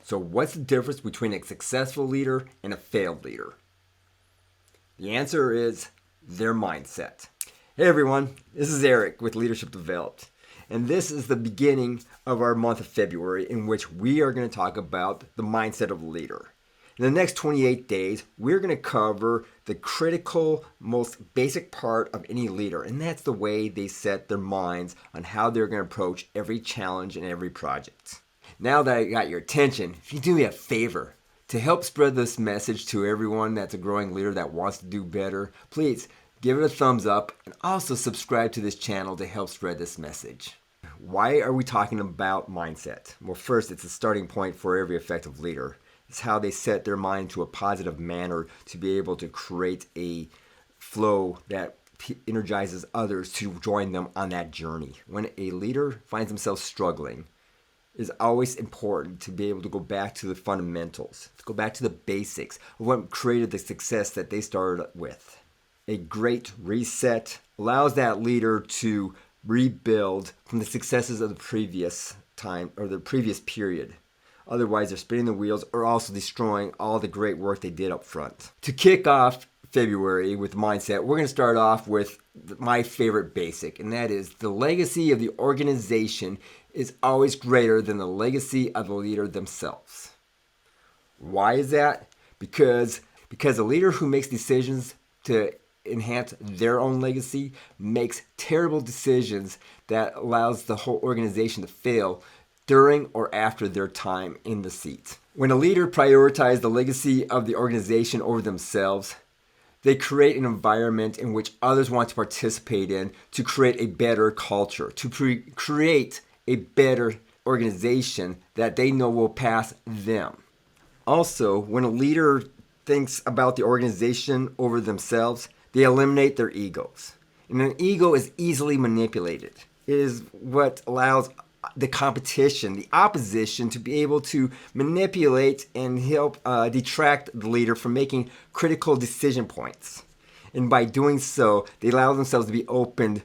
So what's the difference between a successful leader and a failed leader? The answer is their mindset. Hey everyone, this is Eric with Leadership Developed. And this is the beginning of our month of February in which we are going to talk about the mindset of a leader. In the next 28 days, we're going to cover the critical, most basic part of any leader, and that's the way they set their minds on how they're going to approach every challenge and every project. Now that I got your attention, if you do me a favor, to help spread this message to everyone that's a growing leader that wants to do better, please give it a thumbs up and also subscribe to this channel to help spread this message. Why are we talking about mindset? Well, first, it's a starting point for every effective leader. It's how they set their mind to a positive manner to be able to create a flow that energizes others to join them on that journey. When a leader finds themselves struggling, it's always important to be able to go back to the fundamentals, to go back to the basics of what created the success that they started with. A great reset allows that leader to rebuild from the successes of the previous time or the previous period. Otherwise, they're spinning the wheels or also destroying all the great work they did up front. To kick off February with mindset, we're going to start off with my favorite basic, and that is the legacy of the organization is always greater than the legacy of the leader themselves. Why is that? Because a leader who makes decisions to enhance their own legacy makes terrible decisions that allows the whole organization to fail during or after their time in the seat. When a leader prioritizes the legacy of the organization over themselves, they create an environment in which others want to participate in to create a better culture, to create a better organization that they know will pass them. Also, when a leader thinks about the organization over themselves, they eliminate their egos. And an ego is easily manipulated. It is what allows the competition, the opposition, to be able to manipulate and help detract the leader from making critical decision points. And by doing so, they allow themselves to be opened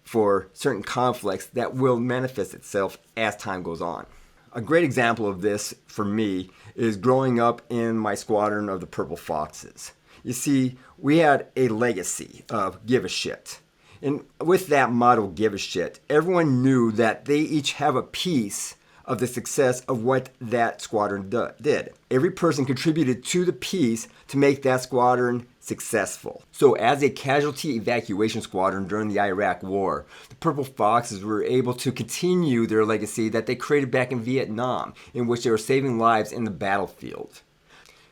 for certain conflicts that will manifest itself as time goes on. A great example of this for me is growing up in my squadron of the Purple Foxes. You see, we had a legacy of give a shit. And with that motto, give a shit, everyone knew that they each have a piece of the success of what that squadron did. Every person contributed to the piece to make that squadron successful. So as a casualty evacuation squadron during the Iraq War, the Purple Foxes were able to continue their legacy that they created back in Vietnam, in which they were saving lives in the battlefield.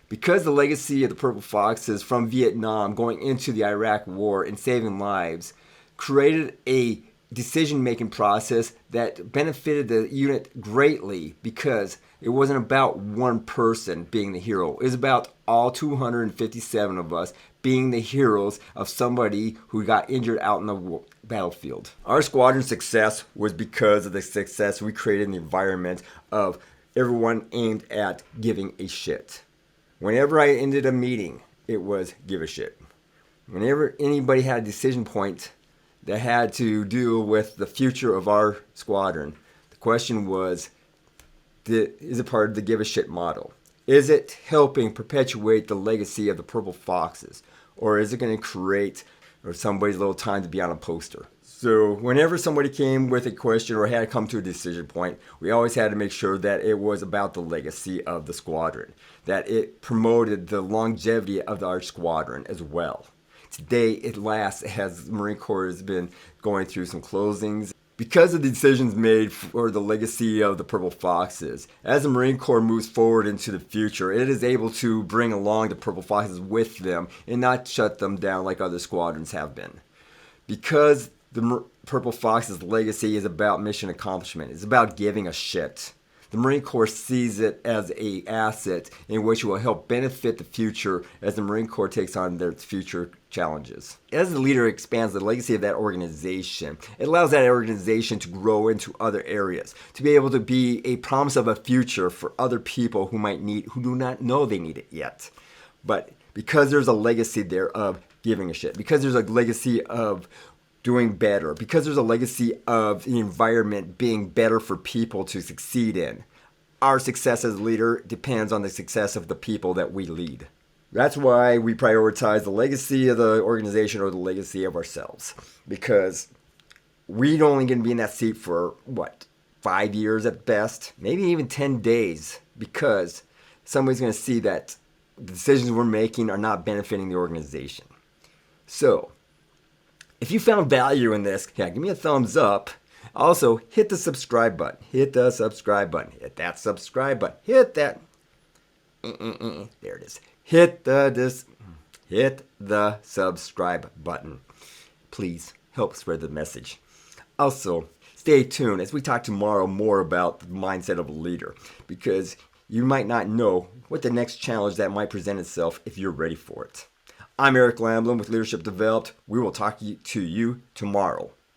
Because the legacy of the Purple Foxes from Vietnam going into the Iraq War and saving lives created a decision-making process that benefited the unit greatly, because it wasn't about one person being the hero. It was about all 257 of us being the heroes of somebody who got injured out in the battlefield. Our squadron's success was because of the success we created in the environment of everyone aimed at giving a shit. Whenever I ended a meeting, it was give a shit. Whenever anybody had a decision point that had to do with the future of our squadron, the question was, is it part of the give a shit model? Is it helping perpetuate the legacy of the Purple Foxes? Or is it going to create somebody's little time to be on a poster? So whenever somebody came with a question or had to come to a decision point, we always had to make sure that it was about the legacy of the squadron, that it promoted the longevity of our squadron as well. Today, at last, as the Marine Corps has been going through some closings, because of the decisions made for the legacy of the Purple Foxes, as the Marine Corps moves forward into the future, it is able to bring along the Purple Foxes with them and not shut them down like other squadrons have been. Because the Purple Foxes' legacy is about mission accomplishment, it's about giving a shit. The Marine Corps sees it as an asset in which it will help benefit the future as the Marine Corps takes on their future challenges. As the leader expands the legacy of that organization, it allows that organization to grow into other areas, to be able to be a promise of a future for other people who do not know they need it yet. But because there's a legacy there of giving a shit, because there's a legacy of doing better, because there's a legacy of the environment being better for people to succeed in. Our success as a leader depends on the success of the people that we lead. That's why we prioritize the legacy of the organization or the legacy of ourselves, because we're only going to be in that seat for 5 years at best, maybe even 10 days, because somebody's going to see that the decisions we're making are not benefiting the organization. So, if you found value in this, give me a thumbs up. Also, hit the subscribe button. Hit the subscribe button. Hit that subscribe button. Hit that. There it is. Hit the subscribe button. Please help spread the message. Also, stay tuned as we talk tomorrow more about the mindset of a leader, because you might not know what the next challenge that might present itself if you're ready for it. I'm Landblom with Leadership Developed. We will talk to you tomorrow.